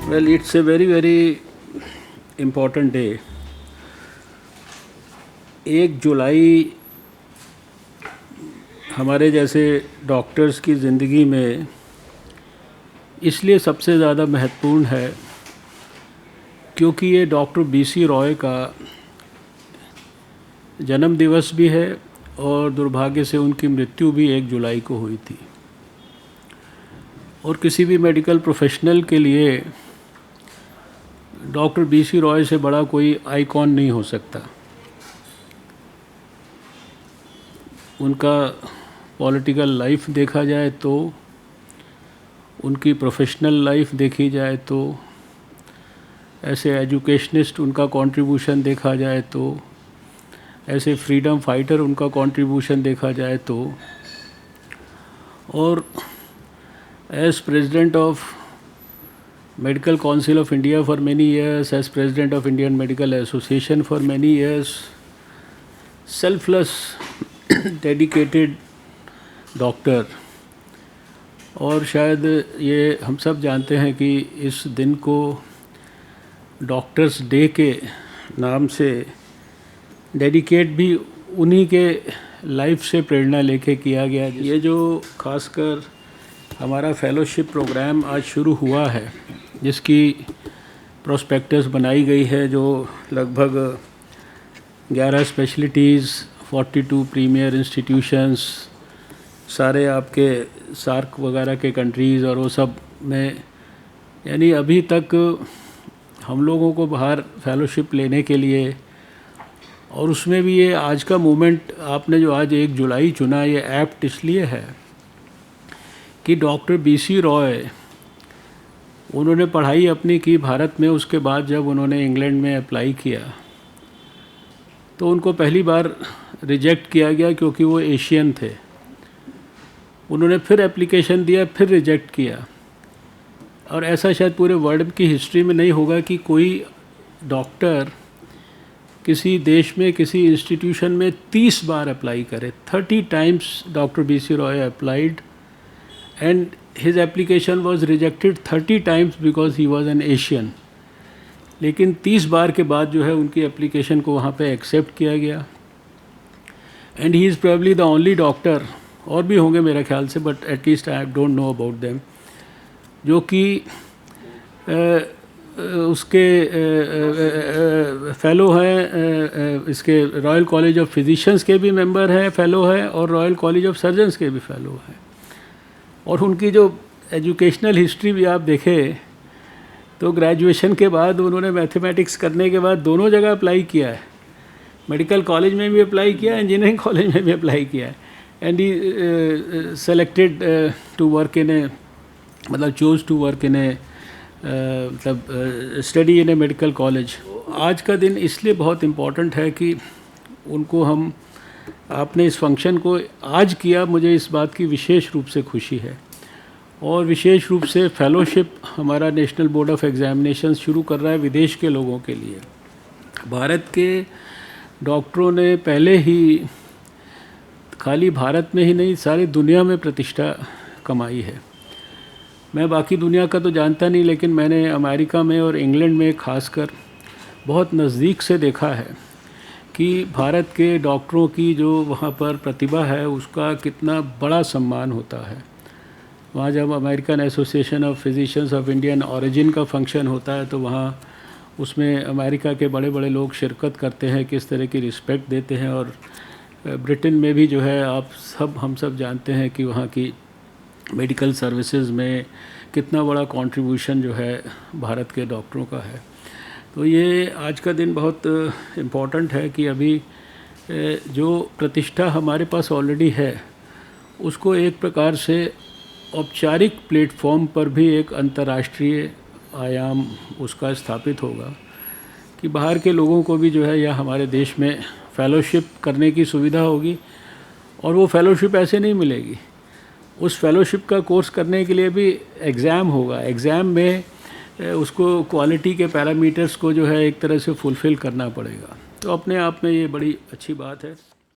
Well, it's a very important day. 1 जुलाई हमारे जैसे doctors की ज़िंदगी में इसलिए सबसे ज़्यादा महत्वपूर्ण है क्योंकि ये डॉक्टर बीसी रॉय का जन्म दिवस भी है और दुर्भाग्य से उनकी मृत्यु भी 1 जुलाई को हुई थी। और किसी भी मेडिकल प्रोफेशनल के लिए डॉक्टर बीसी रॉय से बड़ा कोई आइकॉन नहीं हो सकता। उनका पॉलिटिकल लाइफ देखा जाए तो, उनकी प्रोफेशनल लाइफ देखी जाए तो, ऐसे एजुकेशनिस्ट उनका कंट्रीब्यूशन देखा जाए तो, ऐसे फ्रीडम फाइटर उनका कंट्रीब्यूशन देखा जाए तो, और as president of medical council of India for many years, as president of Indian medical association for many years, selfless dedicated doctor. और शायद ये हम सब जानते हैं कि इस दिन को डॉक्टर्स डे के नाम से डेडिकेट भी उन्हीं के लाइफ से प्रेरणा लेके किया गया। ये जो खासकर हमारा फेलोशिप प्रोग्राम आज शुरू हुआ है, जिसकी प्रोस्पेक्टस बनाई गई है, जो लगभग 11 स्पेशलिटीज़, 42 प्रीमियर इंस्टीट्यूशंस, सारे आपके सार्क वगैरह के कंट्रीज़ और वो सब में, यानी अभी तक हम लोगों को बाहर फेलोशिप लेने के लिए, और उसमें भी ये आज का मोमेंट आपने जो आज 1 जुलाई चुना, ये ऐप्ट इसलिए है कि डॉक्टर बीसी रॉय, उन्होंने पढ़ाई अपनी की भारत में। उसके बाद जब उन्होंने इंग्लैंड में अप्लाई किया तो उनको पहली बार रिजेक्ट किया गया क्योंकि वो एशियन थे। उन्होंने फिर एप्लीकेशन दिया, फिर रिजेक्ट किया। और ऐसा शायद पूरे वर्ल्ड की हिस्ट्री में नहीं होगा कि कोई डॉक्टर किसी देश में किसी इंस्टीट्यूशन में 30 बार अप्लाई करे। 30 times doctor BC Roy applied and his application was rejected 30 times because he was an Asian। लेकिन 30 बार के बाद जो है उनकी एप्लीकेशन को वहाँ पे एक्सेप्ट किया गया। And he is probably the only doctor, और भी होंगे मेरे ख्याल से, but at least I don't know about them, जो कि उसके फेलो हैं, इसके रॉयल कॉलेज ऑफ फिजिशियंस के भी मेंबर हैं, फेलो हैं, और रॉयल कॉलेज ऑफ सर्जन्स के भी फेलो हैं। और उनकी जो एजुकेशनल हिस्ट्री भी आप देखें तो ग्रेजुएशन के बाद उन्होंने मैथमेटिक्स करने के बाद दोनों जगह अप्लाई किया है। मेडिकल कॉलेज में भी अप्लाई किया है, इंजीनियरिंग कॉलेज में भी अप्लाई किया है। And he selected to work in a, मतलब choose to work in a, मतलब study in a medical college. आज का दिन इसलिए बहुत इम्पॉर्टेंट है कि उनको हम, आपने इस फंक्शन को आज किया, मुझे इस बात की विशेष रूप से खुशी है। और विशेष रूप से फेलोशिप हमारा नेशनल बोर्ड ऑफ एग्जामिनेशन शुरू कर रहा है विदेश के लोगों के लिए। भारत के डॉक्टरों ने पहले ही खाली भारत में ही नहीं, सारी दुनिया में प्रतिष्ठा कमाई है। मैं बाकी दुनिया का तो जानता नहीं, लेकिन मैंने अमेरिका में और इंग्लैंड में खासकर बहुत नज़दीक से देखा है कि भारत के डॉक्टरों की जो वहाँ पर प्रतिभा है उसका कितना बड़ा सम्मान होता है। वहाँ जब American association of physicians of Indian origin का फंक्शन होता है तो वहाँ उसमें अमेरिका के बड़े बड़े लोग शिरकत करते हैं, किस तरह की रिस्पेक्ट देते हैं। और ब्रिटेन में भी जो है, हम सब जानते हैं कि वहाँ की मेडिकल सर्विसेज में कितना बड़ा कंट्रीब्यूशन जो है भारत के डॉक्टरों का है। तो ये आज का दिन बहुत इम्पॉर्टेंट है कि अभी जो प्रतिष्ठा हमारे पास ऑलरेडी है उसको एक प्रकार से औपचारिक प्लेटफॉर्म पर भी एक अंतर्राष्ट्रीय आयाम उसका स्थापित होगा कि बाहर के लोगों को भी जो है या हमारे देश में फेलोशिप करने की सुविधा होगी। और वो फेलोशिप ऐसे नहीं मिलेगी, उस फेलोशिप का कोर्स करने के लिए भी एग्ज़ाम होगा। एग्ज़ाम में उसको क्वालिटी के पैरामीटर्स को जो है एक तरह से फुलफ़िल करना पड़ेगा। तो अपने आप में ये बड़ी अच्छी बात है।